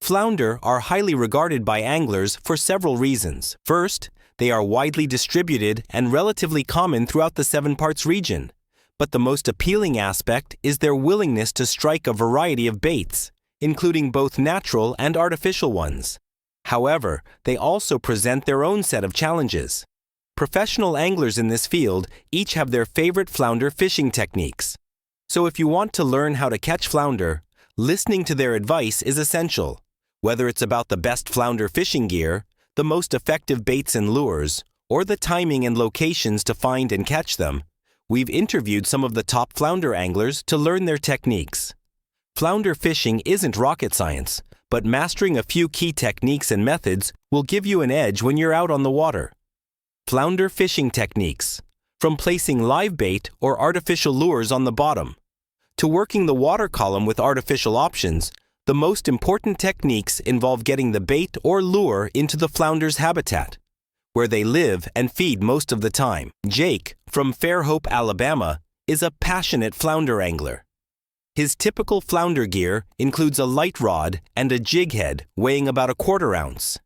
Flounder are highly regarded by anglers for several reasons. First, they are widely distributed and relatively common throughout the Seven Parts region. But the most appealing aspect is their willingness to strike a variety of baits, including both natural and artificial ones. However, they also present their own set of challenges. Professional anglers in this field each have their favorite flounder fishing techniques. So if you want to learn how to catch flounder, listening to their advice is essential. Whether it's about the best flounder fishing gear, the most effective baits and lures, or the timing and locations to find and catch them, we've interviewed some of the top flounder anglers to learn their techniques. Flounder fishing isn't rocket science, but mastering a few key techniques and methods will give you an edge when you're out on the water. Flounder fishing techniques, from placing live bait or artificial lures on the bottom, to working the water column with artificial options, the most important techniques involve getting the bait or lure into the flounder's habitat, where they live and feed most of the time. Jake, from Fairhope, Alabama, is a passionate flounder angler. His typical flounder gear includes a light rod and a jig head weighing about 1/4 ounce.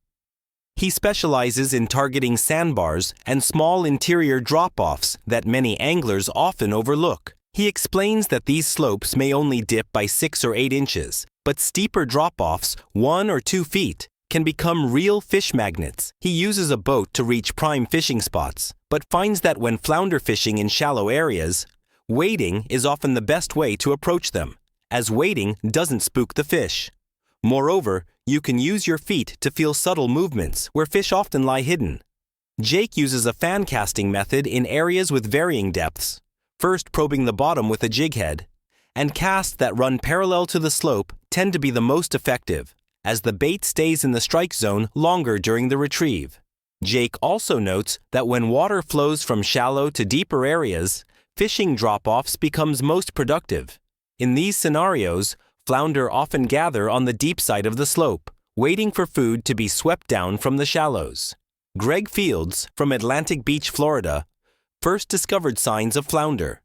He specializes in targeting sandbars and small interior drop-offs that many anglers often overlook. He explains that these slopes may only dip by 6 or 8 inches, but steeper drop-offs, 1 or 2 feet, can become real fish magnets. He uses a boat to reach prime fishing spots, but finds that when flounder fishing in shallow areas, wading is often the best way to approach them, as wading doesn't spook the fish. Moreover, you can use your feet to feel subtle movements where fish often lie hidden. Jake uses a fan casting method in areas with varying depths, first probing the bottom with a jig head, and casts that run parallel to the slope tend to be the most effective, as the bait stays in the strike zone longer during the retrieve. Jake also notes that when water flows from shallow to deeper areas, fishing drop-offs becomes most productive. In these scenarios, flounder often gather on the deep side of the slope, waiting for food to be swept down from the shallows. Greg Fields, from Atlantic Beach, Florida, first discovered signs of flounder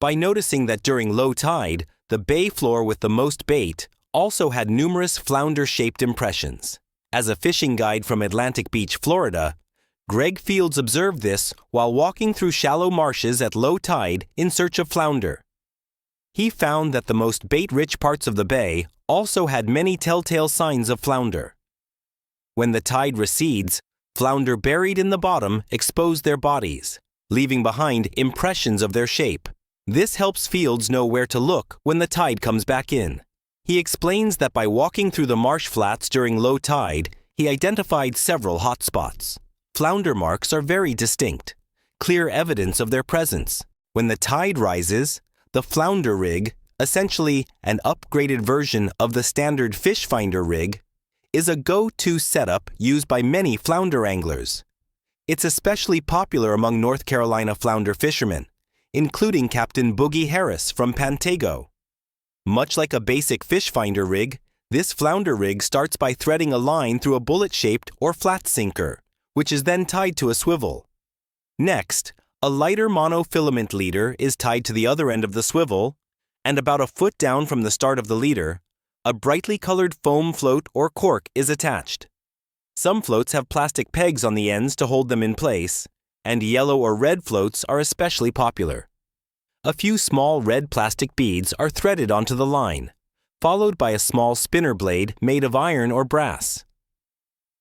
by noticing that during low tide, the bay floor with the most bait also had numerous flounder-shaped impressions. As a fishing guide from Atlantic Beach, Florida, Greg Fields observed this while walking through shallow marshes at low tide in search of flounder. He found that the most bait-rich parts of the bay also had many telltale signs of flounder. When the tide recedes, flounder buried in the bottom expose their bodies, leaving behind impressions of their shape. This helps Fields know where to look when the tide comes back in. He explains that by walking through the marsh flats during low tide, he identified several hot spots. Flounder marks are very distinct, clear evidence of their presence. When the tide rises, the flounder rig, essentially an upgraded version of the standard fish finder rig, is a go-to setup used by many flounder anglers. It's especially popular among North Carolina flounder fishermen, including Captain Boogie Harris from Pantego. Much like a basic fish finder rig, this flounder rig starts by threading a line through a bullet-shaped or flat sinker, which is then tied to a swivel. Next, a lighter monofilament leader is tied to the other end of the swivel, and about 1 foot down from the start of the leader, a brightly colored foam float or cork is attached. Some floats have plastic pegs on the ends to hold them in place, and yellow or red floats are especially popular. A few small red plastic beads are threaded onto the line, followed by a small spinner blade made of iron or brass.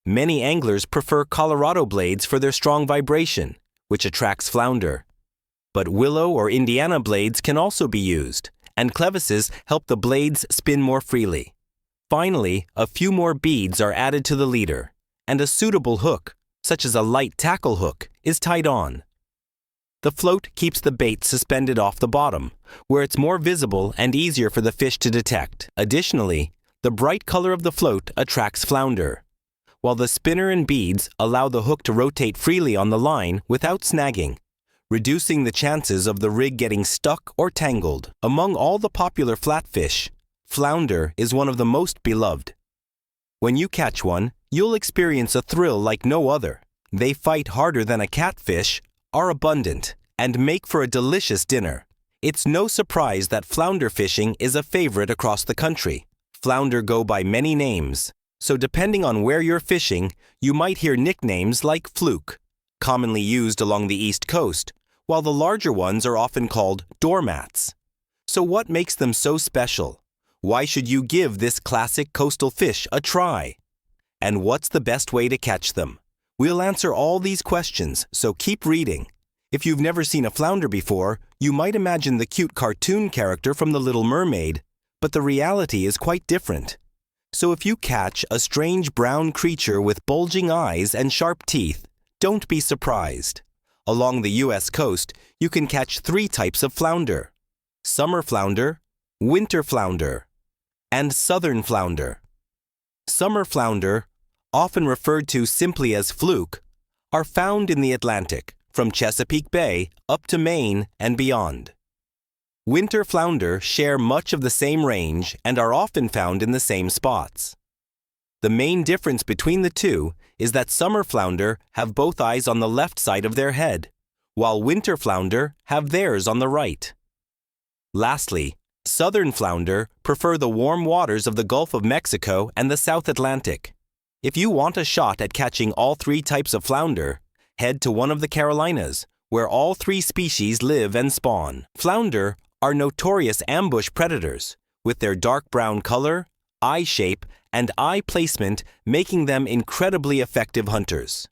Many anglers prefer Colorado blades for their strong vibration, which attracts flounder. But willow or Indiana blades can also be used, and clevises help the blades spin more freely. Finally, a few more beads are added to the leader, and a suitable hook, such as a light tackle hook, is tied on. The float keeps the bait suspended off the bottom, where it's more visible and easier for the fish to detect. Additionally, the bright color of the float attracts flounder, while the spinner and beads allow the hook to rotate freely on the line without snagging, reducing the chances of the rig getting stuck or tangled. Among all the popular flatfish, flounder is one of the most beloved. When you catch one, you'll experience a thrill like no other. They fight harder than a catfish, are abundant, and make for a delicious dinner. It's no surprise that flounder fishing is a favorite across the country. Flounder go by many names, So depending on where you're fishing, you might hear nicknames like fluke, commonly used along the East Coast, while the larger ones are often called doormats. So what makes them so special? Why should you give this classic coastal fish a try? And what's the best way to catch them? We'll answer all these questions, so keep reading. If you've never seen a flounder before, you might imagine the cute cartoon character from The Little Mermaid, but the reality is quite different. So if you catch a strange brown creature with bulging eyes and sharp teeth, don't be surprised. Along the U.S. coast, you can catch 3 types of flounder: summer flounder, winter flounder, and southern flounder. Summer flounder, often referred to simply as fluke, are found in the Atlantic, from Chesapeake Bay up to Maine and beyond. Winter flounder share much of the same range and are often found in the same spots. The main difference between the two is that summer flounder have both eyes on the left side of their head, while winter flounder have theirs on the right. Lastly, southern flounder prefer the warm waters of the Gulf of Mexico and the South Atlantic. If you want a shot at catching all 3 types of flounder, head to one of the Carolinas, where all 3 species live and spawn. Flounder are notorious ambush predators, with their dark brown color, eye shape, and eye placement making them incredibly effective hunters.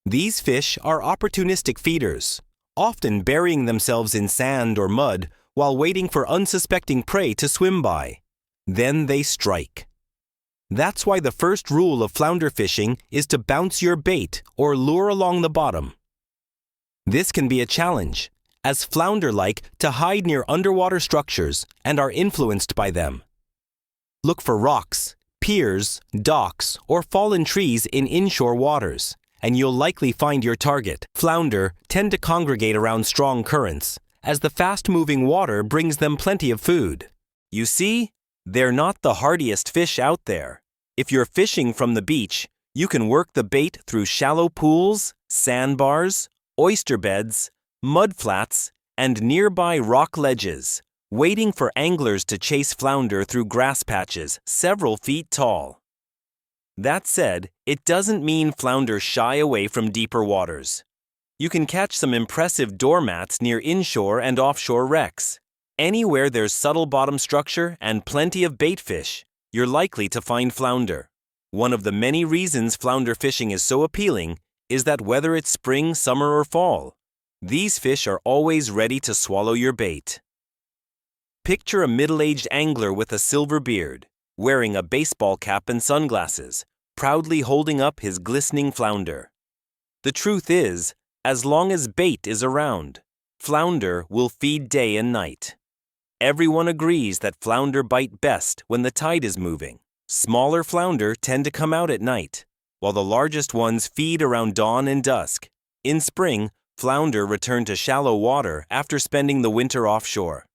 These fish are opportunistic feeders, often burying themselves in sand or mud while waiting for unsuspecting prey to swim by. Then they strike. That's why the first rule of flounder fishing is to bounce your bait or lure along the bottom. This can be a challenge, as flounder like to hide near underwater structures and are influenced by them. Look for rocks, piers, docks, or fallen trees in inshore waters, and you'll likely find your target. Flounder tend to congregate around strong currents, as the fast-moving water brings them plenty of food. You see, they're not the hardiest fish out there. If you're fishing from the beach, you can work the bait through shallow pools, sandbars, oyster beds, mudflats, and nearby rock ledges, waiting for anglers to chase flounder through grass patches several feet tall. That said, it doesn't mean flounder shy away from deeper waters. You can catch some impressive doormats near inshore and offshore wrecks. Anywhere there's subtle bottom structure and plenty of bait fish, you're likely to find flounder. One of the many reasons flounder fishing is so appealing is that whether it's spring, summer, or fall, these fish are always ready to swallow your bait. Picture a middle-aged angler with a silver beard, wearing a baseball cap and sunglasses, proudly holding up his glistening flounder. The truth is, as long as bait is around, flounder will feed day and night. Everyone agrees that flounder bite best when the tide is moving. Smaller flounder tend to come out at night, while the largest ones feed around dawn and dusk. In spring, flounder return to shallow water after spending the winter offshore.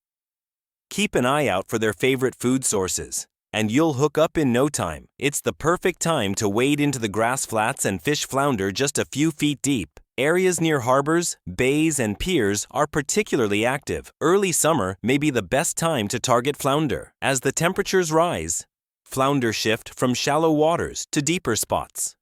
Keep an eye out for their favorite food sources, and you'll hook up in no time. It's the perfect time to wade into the grass flats and fish flounder just a few feet deep. Areas near harbors, bays, and piers are particularly active. Early summer may be the best time to target flounder. As the temperatures rise, flounder shift from shallow waters to deeper spots,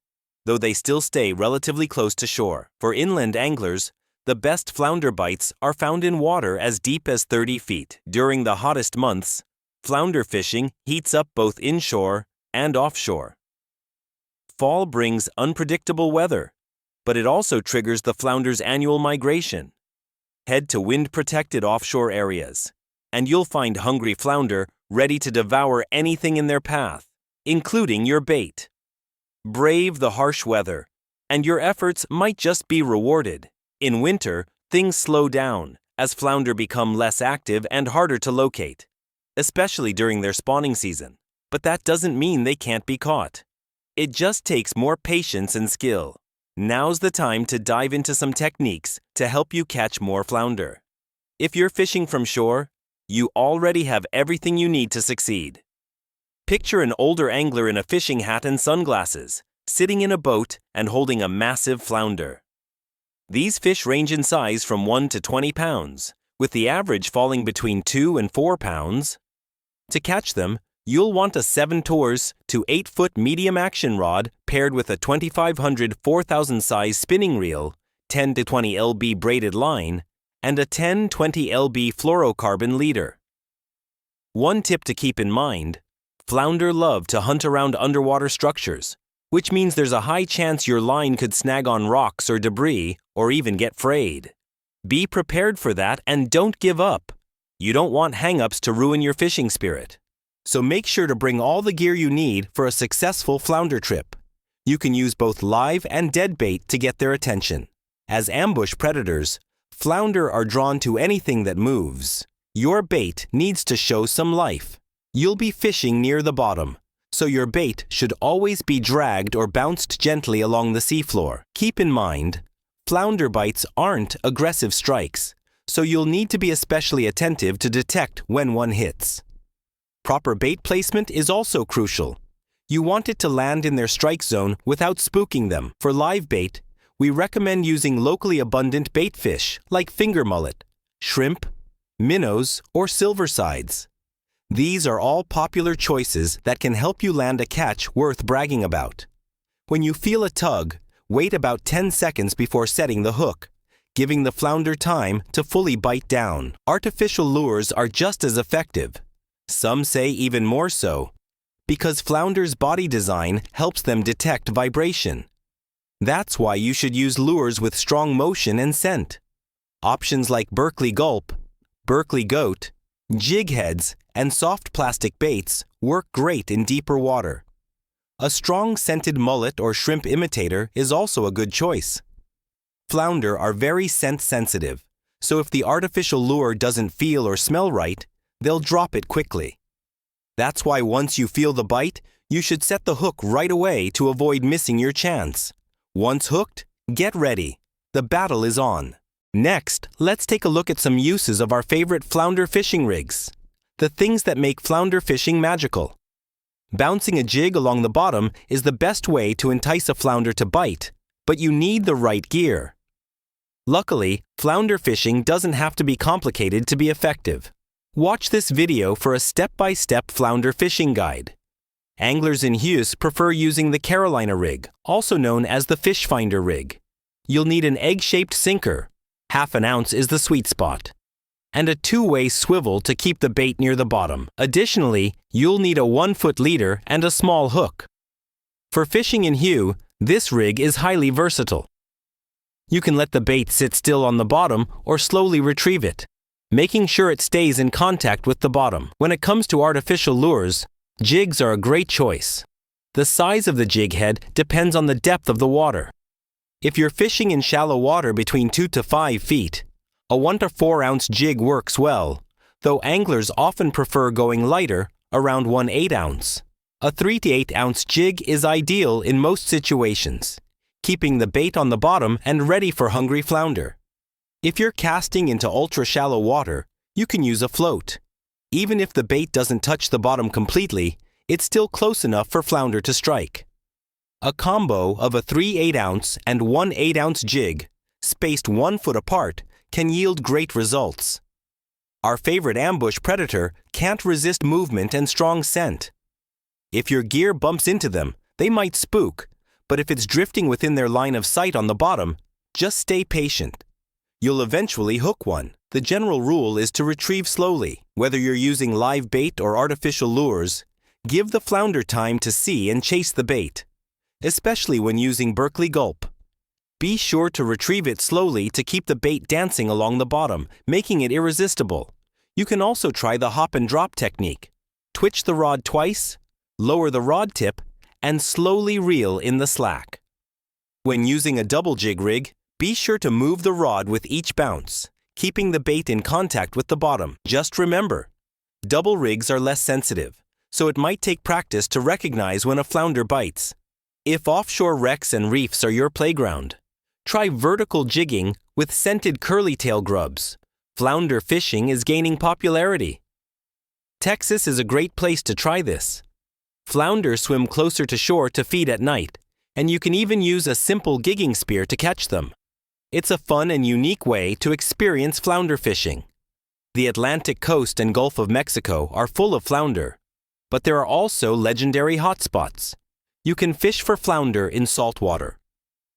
though they still stay relatively close to shore. For inland anglers, the best flounder bites are found in water as deep as 30 feet. During the hottest months, flounder fishing heats up both inshore and offshore. Fall brings unpredictable weather, but it also triggers the flounder's annual migration. Head to wind-protected offshore areas, and you'll find hungry flounder ready to devour anything in their path, including your bait. Brave the harsh weather, and your efforts might just be rewarded. In winter, things slow down as flounder become less active and harder to locate, especially during their spawning season. But that doesn't mean they can't be caught. It just takes more patience and skill. Now's the time to dive into some techniques to help you catch more flounder. If you're fishing from shore, you already have everything you need to succeed. Picture an older angler in a fishing hat and sunglasses, sitting in a boat and holding a massive flounder. These fish range in size from 1 to 20 pounds, with the average falling between 2 and 4 pounds. To catch them, You'll want a 7 tours to 8-foot medium action rod paired with a 2500 4000 size spinning reel, 10 to 20 lb braided line, and a 10-20 lb fluorocarbon leader. One tip to keep in mind: flounder love to hunt around underwater structures, which means there's a high chance your line could snag on rocks or debris or even get frayed. Be prepared for that and don't give up. You don't want hang-ups to ruin your fishing spirit. So make sure to bring all the gear you need for a successful flounder trip. You can use both live and dead bait to get their attention. As ambush predators, flounder are drawn to anything that moves. Your bait needs to show some life. You'll be fishing near the bottom, so your bait should always be dragged or bounced gently along the seafloor. Keep in mind, flounder bites aren't aggressive strikes, so you'll need to be especially attentive to detect when one hits. Proper bait placement is also crucial. You want it to land in their strike zone without spooking them. For live bait, we recommend using locally abundant bait fish like finger mullet, shrimp, minnows, or silver sides. These are all popular choices that can help you land a catch worth bragging about. When you feel a tug, wait about 10 seconds before setting the hook, giving the flounder time to fully bite down. Artificial lures are just as effective. Some say even more so, because flounder's body design helps them detect vibration. That's why you should use lures with strong motion and scent. Options like Berkeley Gulp, Berkeley Goat, jig heads, and soft plastic baits work great in deeper water. A strong scented mullet or shrimp imitator is also a good choice. Flounder are very scent sensitive, so if the artificial lure doesn't feel or smell right, they'll drop it quickly. That's why once you feel the bite, you should set the hook right away to avoid missing your chance. Once hooked, get ready. The battle is on. Next, let's take a look at some uses of our favorite flounder fishing rigs. The things that make flounder fishing magical. Bouncing a jig along the bottom is the best way to entice a flounder to bite, but you need the right gear. Luckily, flounder fishing doesn't have to be complicated to be effective. Watch this video for a step-by-step flounder fishing guide. Anglers in Hughes prefer using the Carolina rig, also known as the fish finder rig. You'll need an egg-shaped sinker, half an ounce is the sweet spot, and a 2-way swivel to keep the bait near the bottom. Additionally, you'll need a 1-foot leader and a small hook. For fishing in Hugh, this rig is highly versatile. You can let the bait sit still on the bottom or slowly retrieve it, making sure it stays in contact with the bottom. When it comes to artificial lures, jigs are a great choice. The size of the jig head depends on the depth of the water. If you're fishing in shallow water between 2 to 5 feet, a 1 to 4 ounce jig works well, though anglers often prefer going lighter, around 1/8 ounce. A 3 to 8 ounce jig is ideal in most situations, keeping the bait on the bottom and ready for hungry flounder. If you're casting into ultra-shallow water, you can use a float. Even if the bait doesn't touch the bottom completely, it's still close enough for flounder to strike. A combo of a 3/8 ounce and 1/8 ounce jig, spaced 1 foot apart, can yield great results. Our favorite ambush predator can't resist movement and strong scent. If your gear bumps into them, they might spook, but if it's drifting within their line of sight on the bottom, just stay patient. You'll eventually hook one. The general rule is to retrieve slowly. Whether you're using live bait or artificial lures, give the flounder time to see and chase the bait, especially when using Berkeley Gulp. Be sure to retrieve it slowly to keep the bait dancing along the bottom, making it irresistible. You can also try the hop and drop technique. Twitch the rod twice, lower the rod tip, and slowly reel in the slack. When using a double jig rig, be sure to move the rod with each bounce, keeping the bait in contact with the bottom. Just remember, double rigs are less sensitive, so it might take practice to recognize when a flounder bites. If offshore wrecks and reefs are your playground, try vertical jigging with scented curly-tail grubs. Flounder fishing is gaining popularity. Texas is a great place to try this. Flounder swim closer to shore to feed at night, and you can even use a simple gigging spear to catch them. It's a fun and unique way to experience flounder fishing. The Atlantic coast and Gulf of Mexico are full of flounder. But there are also legendary hotspots. You can fish for flounder in saltwater,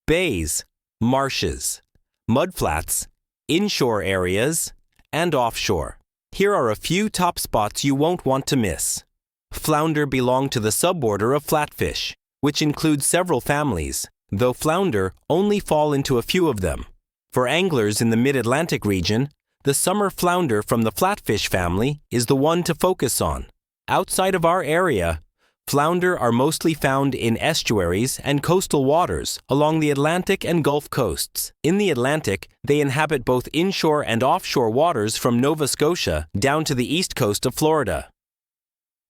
bays, marshes, mudflats, inshore areas, and offshore. Here are a few top spots you won't want to miss. Flounder belong to the suborder of flatfish, which includes several families, though flounder only fall into a few of them. For anglers in the mid-Atlantic region, the summer flounder from the flatfish family is the one to focus on. Outside of our area, flounder are mostly found in estuaries and coastal waters along the Atlantic and Gulf coasts. In the Atlantic, they inhabit both inshore and offshore waters from Nova Scotia down to the east coast of Florida.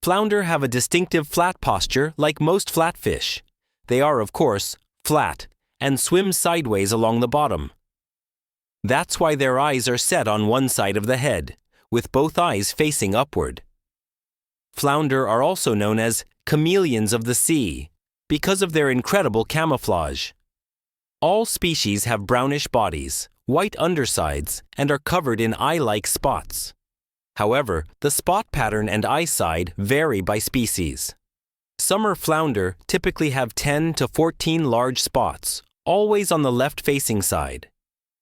Flounder have a distinctive flat posture like most flatfish. They are, of course, flat and swim sideways along the bottom. That's why their eyes are set on one side of the head, with both eyes facing upward. Flounder are also known as chameleons of the sea because of their incredible camouflage. All species have brownish bodies, white undersides, and are covered in eye-like spots. However, the spot pattern and eye side vary by species. Summer flounder typically have 10 to 14 large spots, always on the left-facing side.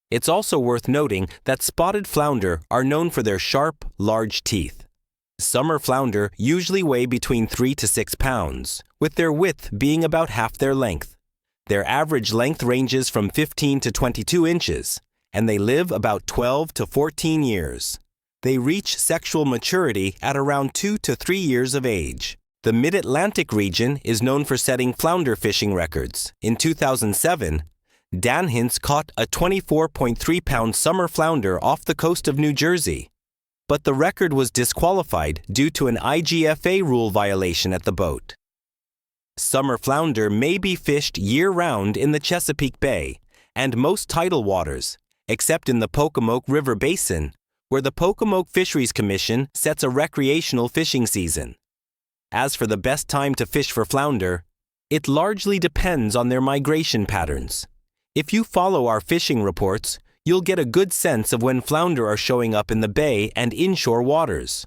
It's also worth noting that spotted flounder are known for their sharp, large teeth. Summer flounder usually weigh between 3 to 6 pounds, with their width being about half their length. Their average length ranges from 15 to 22 inches, and they live about 12 to 14 years. They reach sexual maturity at around 2 to 3 years of age. The Mid-Atlantic region is known for setting flounder fishing records. In 2007, Dan Hintz caught a 24.3-pound summer flounder off the coast of New Jersey. But the record was disqualified due to an IGFA rule violation at the boat. Summer flounder may be fished year-round in the Chesapeake Bay and most tidal waters, except in the Pocomoke River Basin, where the Pocomoke Fisheries Commission sets a recreational fishing season. As for the best time to fish for flounder, it largely depends on their migration patterns. If you follow our fishing reports, you'll get a good sense of when flounder are showing up in the bay and inshore waters.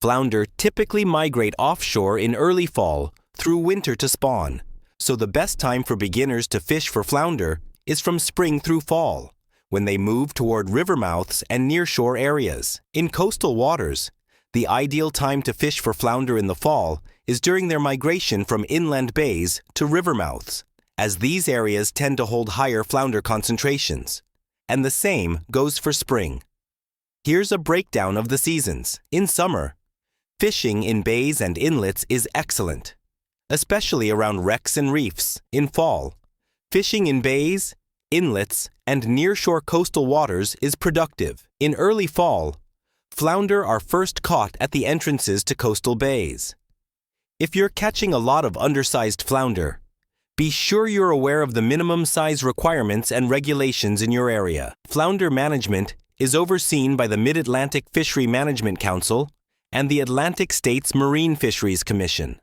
Flounder typically migrate offshore in early fall through winter to spawn, so the best time for beginners to fish for flounder is from spring through fall, when they move toward river mouths and nearshore areas. In coastal waters, the ideal time to fish for flounder in the fall is during their migration from inland bays to river mouths, as these areas tend to hold higher flounder concentrations. And the same goes for spring. Here's a breakdown of the seasons. In summer, fishing in bays and inlets is excellent, especially around wrecks and reefs. In fall, fishing in bays, inlets, and nearshore coastal waters is productive. In early fall, flounder are first caught at the entrances to coastal bays. If you're catching a lot of undersized flounder, be sure you're aware of the minimum size requirements and regulations in your area. Flounder management is overseen by the Mid-Atlantic Fishery Management Council and the Atlantic States Marine Fisheries Commission.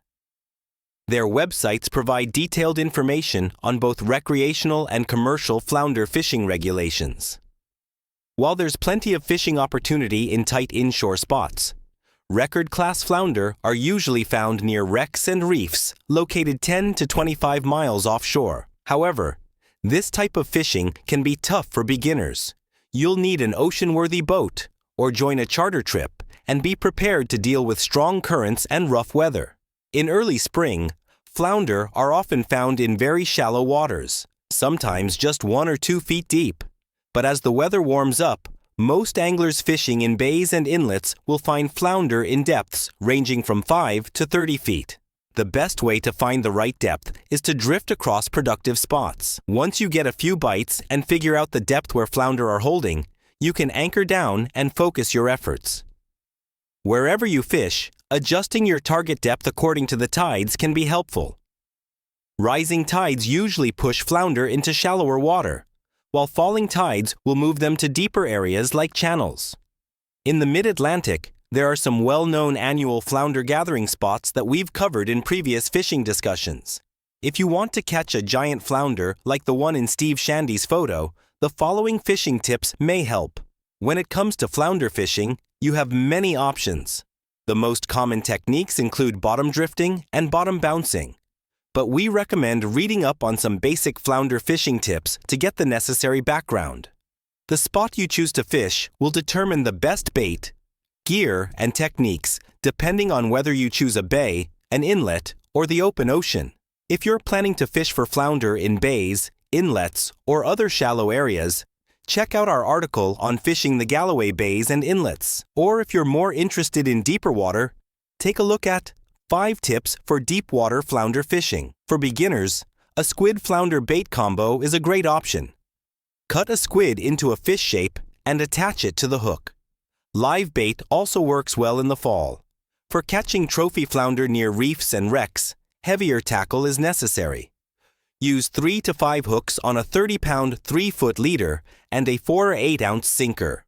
Their websites provide detailed information on both recreational and commercial flounder fishing regulations. While there's plenty of fishing opportunity in tight inshore spots, record-class flounder are usually found near wrecks and reefs located 10 to 25 miles offshore. However, this type of fishing can be tough for beginners. You'll need an ocean-worthy boat or join a charter trip and be prepared to deal with strong currents and rough weather. In early spring, flounder are often found in very shallow waters, sometimes just 1 or 2 feet deep. But as the weather warms up, most anglers fishing in bays and inlets will find flounder in depths ranging from 5 to 30 feet. The best way to find the right depth is to drift across productive spots. Once you get a few bites and figure out the depth where flounder are holding, you can anchor down and focus your efforts. Wherever you fish, adjusting your target depth according to the tides can be helpful. Rising tides usually push flounder into shallower water, while falling tides will move them to deeper areas like channels. In the Mid-Atlantic, there are some well-known annual flounder gathering spots that we've covered in previous fishing discussions. If you want to catch a giant flounder like the one in Steve Shandy's photo, the following fishing tips may help. When it comes to flounder fishing, you have many options. The most common techniques include bottom drifting and bottom bouncing, but we recommend reading up on some basic flounder fishing tips to get the necessary background. The spot you choose to fish will determine the best bait, gear, and techniques depending on whether you choose a bay, an inlet, or the open ocean. If you're planning to fish for flounder in bays, inlets, or other shallow areas, check out our article on fishing the Galloway bays and inlets. Or if you're more interested in deeper water, take a look at 5 tips for deep water flounder fishing. For beginners, a squid-flounder bait combo is a great option. Cut a squid into a fish shape and attach it to the hook. Live bait also works well in the fall. For catching trophy flounder near reefs and wrecks, heavier tackle is necessary. Use 3 to 5 hooks on a 30-pound 3-foot leader and a 4 or 8-ounce sinker.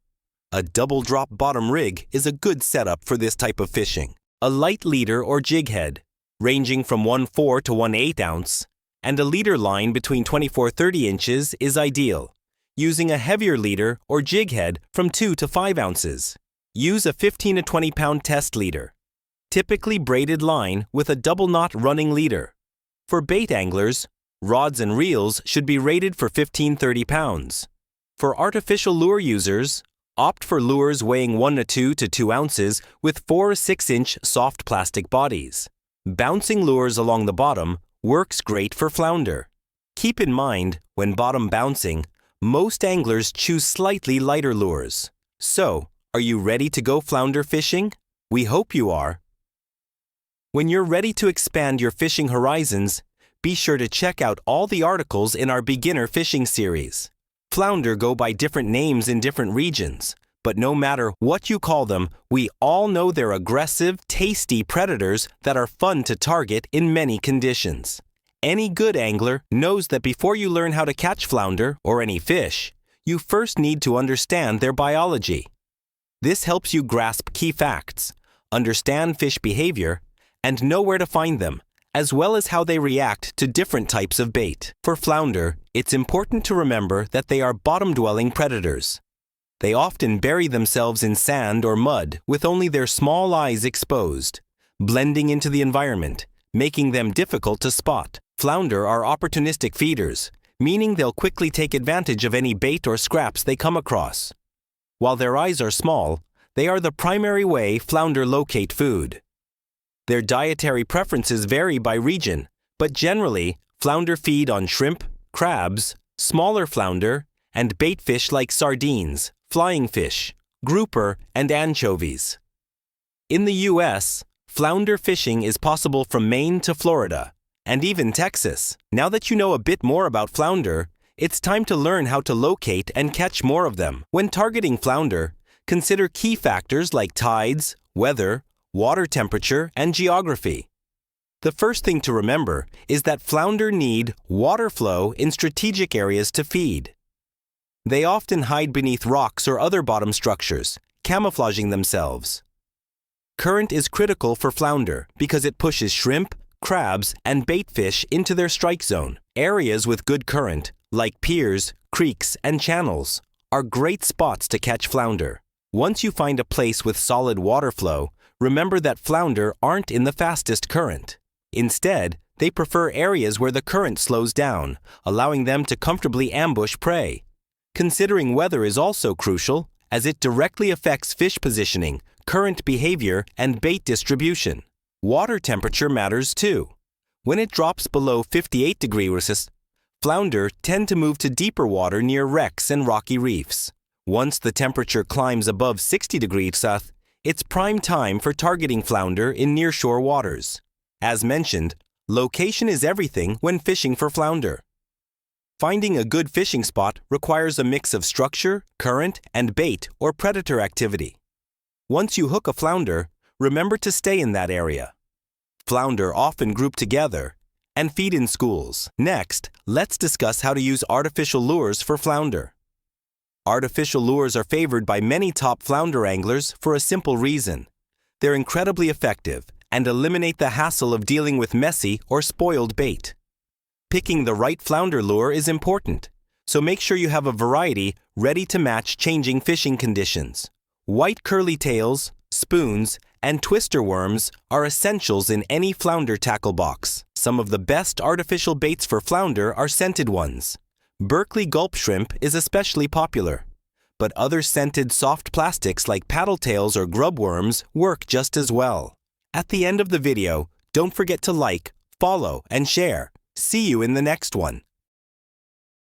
A double-drop bottom rig is a good setup for this type of fishing. A light leader or jig head, ranging from 1/4 to 1/8 ounce, and a leader line between 24-30 inches is ideal, using a heavier leader or jig head from 2 to 5 ounces. Use a 15 to 20 pound test leader, typically braided line with a double knot running leader. For bait anglers, rods and reels should be rated for 15-30 pounds. For artificial lure users, opt for lures weighing 1 to 2 ounces with 4 or 6-inch soft plastic bodies. Bouncing lures along the bottom works great for flounder. Keep in mind, when bottom bouncing, most anglers choose slightly lighter lures. So, are you ready to go flounder fishing? We hope you are. When you're ready to expand your fishing horizons, be sure to check out all the articles in our beginner fishing series. Flounder go by different names in different regions, but no matter what you call them, we all know they're aggressive, tasty predators that are fun to target in many conditions. Any good angler knows that before you learn how to catch flounder or any fish, you first need to understand their biology. This helps you grasp key facts, understand fish behavior, and know where to find them, as well as how they react to different types of bait. For flounder, it's important to remember that they are bottom-dwelling predators. They often bury themselves in sand or mud with only their small eyes exposed, blending into the environment, making them difficult to spot. Flounder are opportunistic feeders, meaning they'll quickly take advantage of any bait or scraps they come across. While their eyes are small, they are the primary way flounder locate food. Their dietary preferences vary by region, but generally, flounder feed on shrimp, crabs, smaller flounder, and bait fish like sardines, flying fish, grouper, and anchovies. In the U.S., flounder fishing is possible from Maine to Florida, and even Texas. Now that you know a bit more about flounder, it's time to learn how to locate and catch more of them. When targeting flounder, consider key factors like tides, weather, water temperature, and geography. The first thing to remember is that flounder need water flow in strategic areas to feed. They often hide beneath rocks or other bottom structures, camouflaging themselves. Current is critical for flounder because it pushes shrimp, crabs, and bait fish into their strike zone. Areas with good current, like piers, creeks, and channels, are great spots to catch flounder. Once you find a place with solid water flow, remember that flounder aren't in the fastest current. Instead, they prefer areas where the current slows down, allowing them to comfortably ambush prey. Considering weather is also crucial, as it directly affects fish positioning, current behavior, and bait distribution. Water temperature matters too. When it drops below 58 degrees Celsius, flounder tend to move to deeper water near wrecks and rocky reefs. Once the temperature climbs above 60 degrees Celsius, it's prime time for targeting flounder in nearshore waters. As mentioned, location is everything when fishing for flounder. Finding a good fishing spot requires a mix of structure, current, and bait or predator activity. Once you hook a flounder, remember to stay in that area. Flounder often group together and feed in schools. Next, let's discuss how to use artificial lures for flounder. Artificial lures are favored by many top flounder anglers for a simple reason. They're incredibly effective and eliminate the hassle of dealing with messy or spoiled bait. Picking the right flounder lure is important, so make sure you have a variety ready to match changing fishing conditions. White curly tails, spoons, and twister worms are essentials in any flounder tackle box. Some of the best artificial baits for flounder are scented ones. Berkeley gulp shrimp is especially popular, but other scented soft plastics like paddle tails or grub worms work just as well. At the end of the video, don't forget to like, follow, and share. See you in the next one.